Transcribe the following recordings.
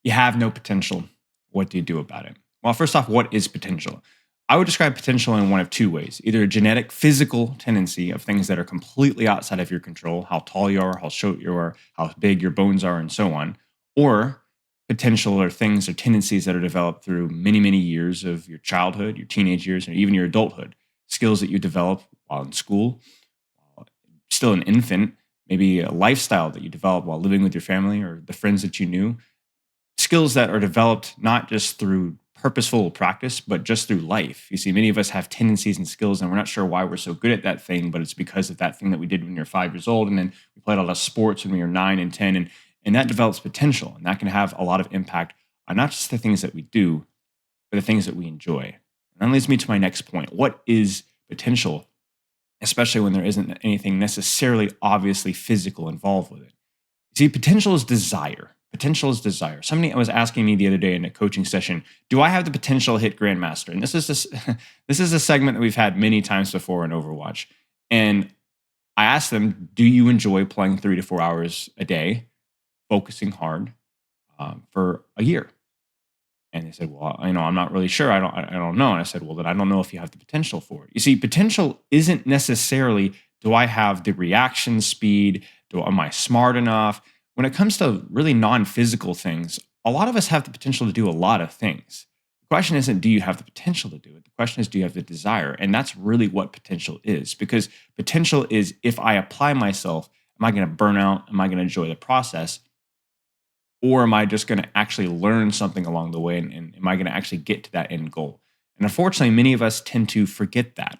You have no potential. What do you do about it? Well, first off, what is potential? I would describe potential in one of two ways: either a genetic, physical tendency of things that are completely outside of your control, how tall you are, how short you are, how big your bones are, and so on, or potential are things or tendencies that are developed through many, many years of your childhood, your teenage years, and even your adulthood. Skills that you develop while in school, while still an infant, maybe a lifestyle that you develop while living with your family or the friends that you knew, skills that are developed not just through purposeful practice, but just through life. You see, many of us have tendencies and skills, and we're not sure why we're so good at that thing, but it's because of that thing that we did when you're 5 years old. And then we played a lot of sports when we were 9 and 10. And that develops potential. And that can have a lot of impact on not just the things that we do, but the things that we enjoy. And that leads me to my next point. What is potential, especially when there isn't anything necessarily obviously physical involved with it? See, potential is desire. Potential is desire. Somebody was asking me the other day in a coaching session, do I have the potential to hit Grandmaster? And this is a segment that we've had many times before in Overwatch. And I asked them, do you enjoy playing 3 to 4 hours a day, focusing hard for a year? And they said, well, I'm not really sure. I don't know. And I said, well, then I don't know if you have the potential for it. You see, potential isn't necessarily, do I have the reaction speed? Am I smart enough? When it comes to really non-physical things, a lot of us have the potential to do a lot of things. The question isn't, do you have the potential to do it? The question is, do you have the desire? And that's really what potential is, because potential is, if I apply myself, am I going to burn out? Am I going to enjoy the process? Or am I just going to actually learn something along the way? And am I going to actually get to that end goal? And unfortunately, many of us tend to forget that.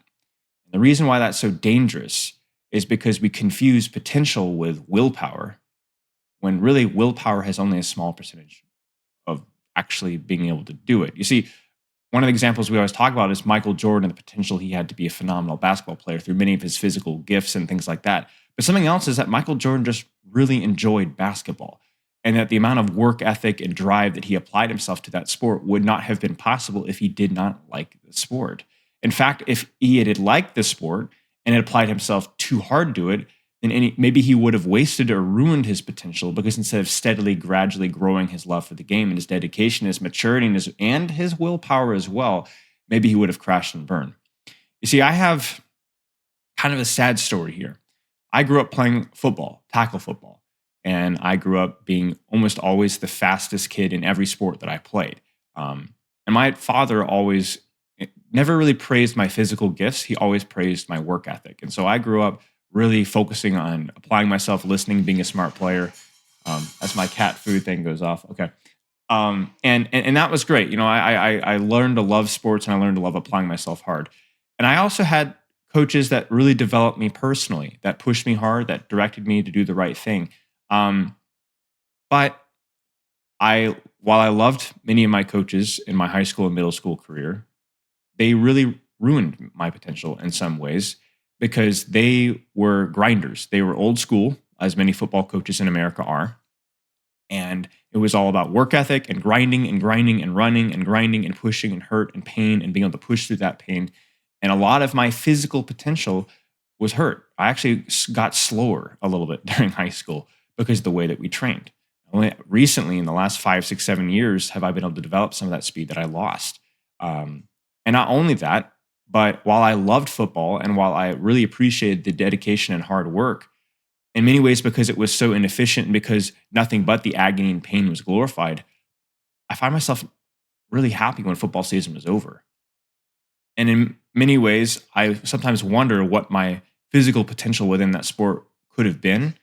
And the reason why that's so dangerous is because we confuse potential with willpower, when really willpower has only a small percentage of actually being able to do it. You see, one of the examples we always talk about is Michael Jordan and the potential he had to be a phenomenal basketball player through many of his physical gifts and things like that. But something else is that Michael Jordan just really enjoyed basketball, and that the amount of work ethic and drive that he applied himself to that sport would not have been possible if he did not like the sport. In fact, if he had liked the sport and had applied himself too hard to it, then maybe he would have wasted or ruined his potential, because instead of steadily, gradually growing his love for the game and his dedication, his maturity, and his willpower as well, maybe he would have crashed and burned. You see, I have kind of a sad story here. I grew up playing football, tackle football, and I grew up being almost always the fastest kid in every sport that I played. And my father always never really praised my physical gifts. He always praised my work ethic. And so I grew up really focusing on applying myself, listening, being a smart player. As my cat food thing goes off. Okay. And that was great. I learned to love sports, and I learned to love applying myself hard. And I also had coaches that really developed me personally, that pushed me hard, that directed me to do the right thing. But while I loved many of my coaches in my high school and middle school career, they really ruined my potential in some ways, because they were grinders. They were old school, as many football coaches in America are. And it was all about work ethic and grinding and grinding and running and grinding and pushing and hurt and pain and being able to push through that pain. And a lot of my physical potential was hurt. I actually got slower a little bit during high school because of the way that we trained. Only recently, in the last 5, 6, 7 years, have I been able to develop some of that speed that I lost. And not only that, but while I loved football and while I really appreciated the dedication and hard work, in many ways because it was so inefficient and because nothing but the agony and pain was glorified, I find myself really happy when football season was over. And in many ways, I sometimes wonder what my physical potential within that sport could have been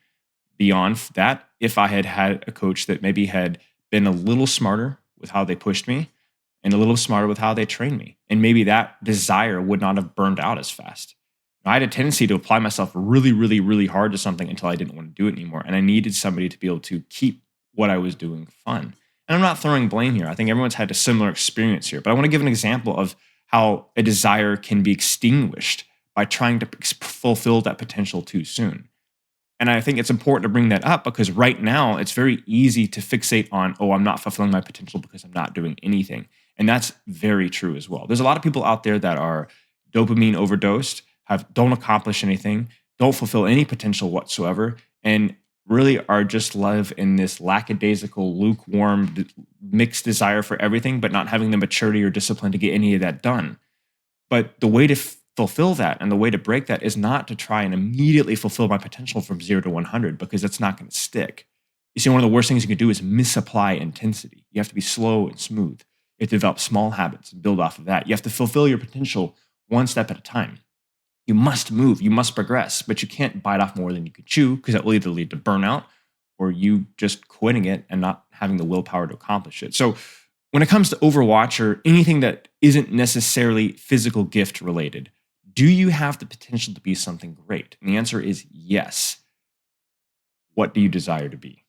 beyond that, if I had had a coach that maybe had been a little smarter with how they pushed me and a little smarter with how they trained me. And maybe that desire would not have burned out as fast. I had a tendency to apply myself really, really, really hard to something until I didn't want to do it anymore. And I needed somebody to be able to keep what I was doing fun. And I'm not throwing blame here. I think everyone's had a similar experience here. But I want to give an example of how a desire can be extinguished by trying to fulfill that potential too soon. And I think it's important to bring that up, because right now it's very easy to fixate on, oh, I'm not fulfilling my potential because I'm not doing anything. And that's very true as well. There's a lot of people out there that are dopamine overdosed, don't accomplish anything, don't fulfill any potential whatsoever, and really are just live in this lackadaisical, lukewarm, mixed desire for everything, but not having the maturity or discipline to get any of that done. But the way to fulfill that and the way to break that is not to try and immediately fulfill my potential from 0 to 100, because it's not going to stick. You see, one of the worst things you can do is misapply intensity. You have to be slow and smooth. You have to develop small habits and build off of that. You have to fulfill your potential one step at a time. You must move, you must progress, but you can't bite off more than you could chew, because that will either lead to burnout or you just quitting it and not having the willpower to accomplish it. So, when it comes to Overwatch or anything that isn't necessarily physical gift related, do you have the potential to be something great? And the answer is yes. What do you desire to be?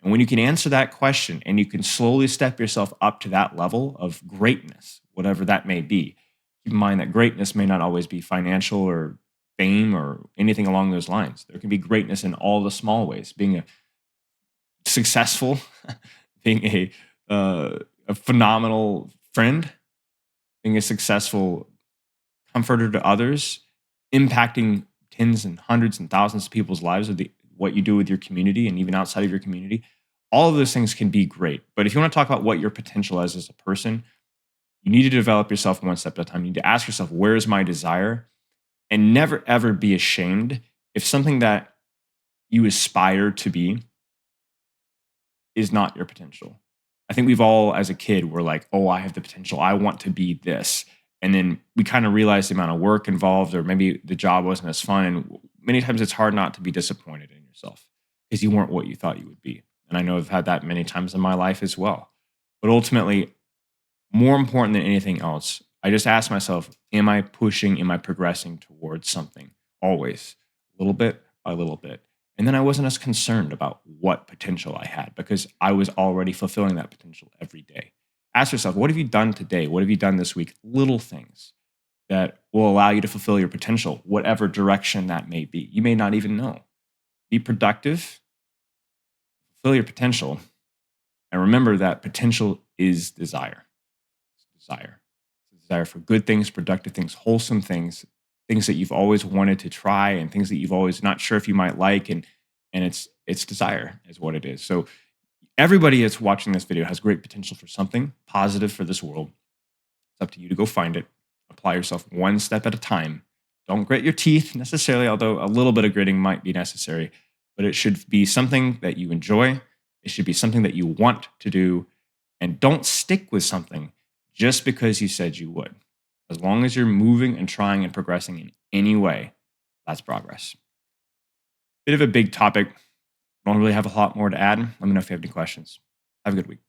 And when you can answer that question and you can slowly step yourself up to that level of greatness, whatever that may be, keep in mind that greatness may not always be financial or fame or anything along those lines. There can be greatness in all the small ways, being a successful, being a phenomenal friend, being a successful comforter to others, impacting tens and hundreds and thousands of people's lives with what you do with your community and even outside of your community. All of those things can be great. But if you want to talk about what your potential is as a person, you need to develop yourself one step at a time. You need to ask yourself, where is my desire? And never, ever be ashamed if something that you aspire to be is not your potential. I think we've all, as a kid, were like, oh, I have the potential. I want to be this. And then we kind of realize the amount of work involved, or maybe the job wasn't as fun. And many times it's hard not to be disappointed in yourself because you weren't what you thought you would be. And I know I've had that many times in my life as well. But ultimately, more important than anything else, I just ask myself, am I pushing, am I progressing towards something? Always, little bit by little bit. And then I wasn't as concerned about what potential I had, because I was already fulfilling that potential every day. Ask yourself, what have you done today? What have you done this week? Little things that will allow you to fulfill your potential, whatever direction that may be. You may not even know. Be productive, fulfill your potential, and remember that potential is desire. It's desire. It's a desire for good things, productive things, wholesome things, things that you've always wanted to try, and things that you've always not sure if you might like, and it's desire is what it is. So everybody that's watching this video has great potential for something positive for this world. It's up to you to go find it. Apply yourself one step at a time. Don't grit your teeth necessarily, although a little bit of gritting might be necessary, but it should be something that you enjoy. It should be something that you want to do, and don't stick with something just because you said you would. As long as you're moving and trying and progressing in any way, that's progress. Bit of a big topic. Don't really have a lot more to add. Let me know if you have any questions. Have a good week.